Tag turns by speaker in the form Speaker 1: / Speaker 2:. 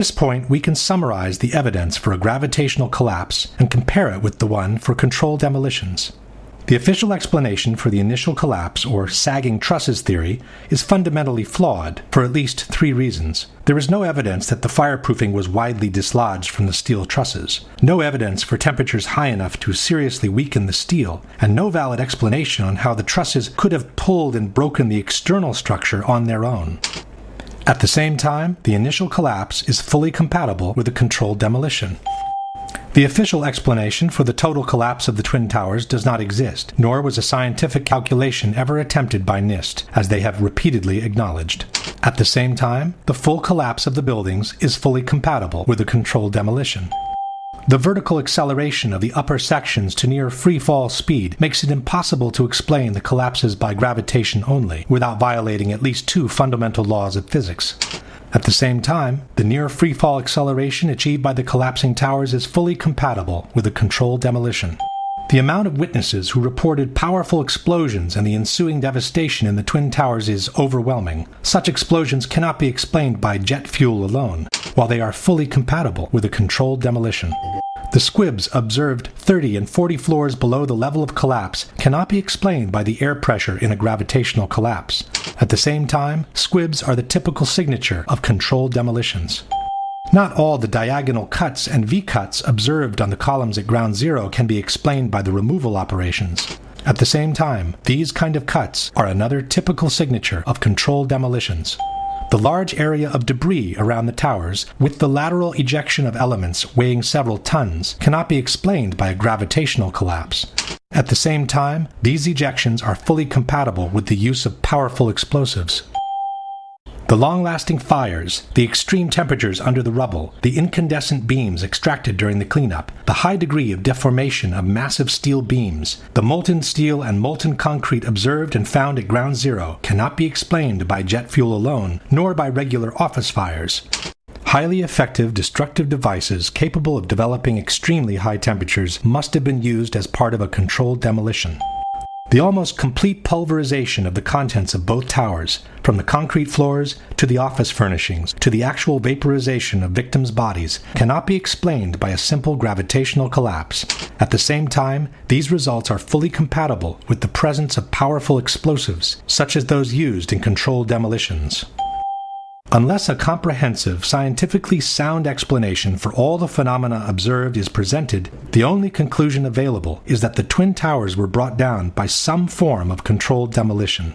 Speaker 1: At this point, we can summarize the evidence for a gravitational collapse and compare it with the one for controlled demolitions. The official explanation for the initial collapse, or sagging trusses theory, is fundamentally flawed for at least 3 reasons. There is no evidence that the fireproofing was widely dislodged from the steel trusses, no evidence for temperatures high enough to seriously weaken the steel, and no valid explanation on how the trusses could have pulled and broken the external structure on their own. At the same time, the initial collapse is fully compatible with a controlled demolition. The official explanation for the total collapse of the Twin Towers does not exist, nor was a scientific calculation ever attempted by NIST, as they have repeatedly acknowledged. At the same time, the full collapse of the buildings is fully compatible with a controlled demolition. The vertical acceleration of the upper sections to near free-fall speed makes it impossible to explain the collapses by gravitation only, without violating at least 2 fundamental laws of physics. At the same time, the near free-fall acceleration achieved by the collapsing towers is fully compatible with a controlled demolition. The amount of witnesses who reported powerful explosions and the ensuing devastation in the Twin Towers is overwhelming. Such explosions cannot be explained by jet fuel alone, while they are fully compatible with a controlled demolition. The squibs observed 30 and 40 floors below the level of collapse cannot be explained by the air pressure in a gravitational collapse. At the same time, squibs are the typical signature of controlled demolitions. Not all the diagonal cuts and V-cuts observed on the columns at ground zero can be explained by the removal operations. At the same time, these kind of cuts are another typical signature of controlled demolitions. The large area of debris around the towers, with the lateral ejection of elements weighing several tons, cannot be explained by a gravitational collapse. At the same time, these ejections are fully compatible with the use of powerful explosives. The long-lasting fires, the extreme temperatures under the rubble, the incandescent beams extracted during the cleanup, the high degree of deformation of massive steel beams, the molten steel and molten concrete observed and found at ground zero cannot be explained by jet fuel alone, nor by regular office fires. Highly effective destructive devices capable of developing extremely high temperatures must have been used as part of a controlled demolition. The almost complete pulverization of the contents of both towers, from the concrete floors to the office furnishings to the actual vaporization of victims' bodies, cannot be explained by a simple gravitational collapse. At the same time, these results are fully compatible with the presence of powerful explosives, such as those used in controlled demolitions. Unless a comprehensive, scientifically sound explanation for all the phenomena observed is presented, the only conclusion available is that the Twin Towers were brought down by some form of controlled demolition.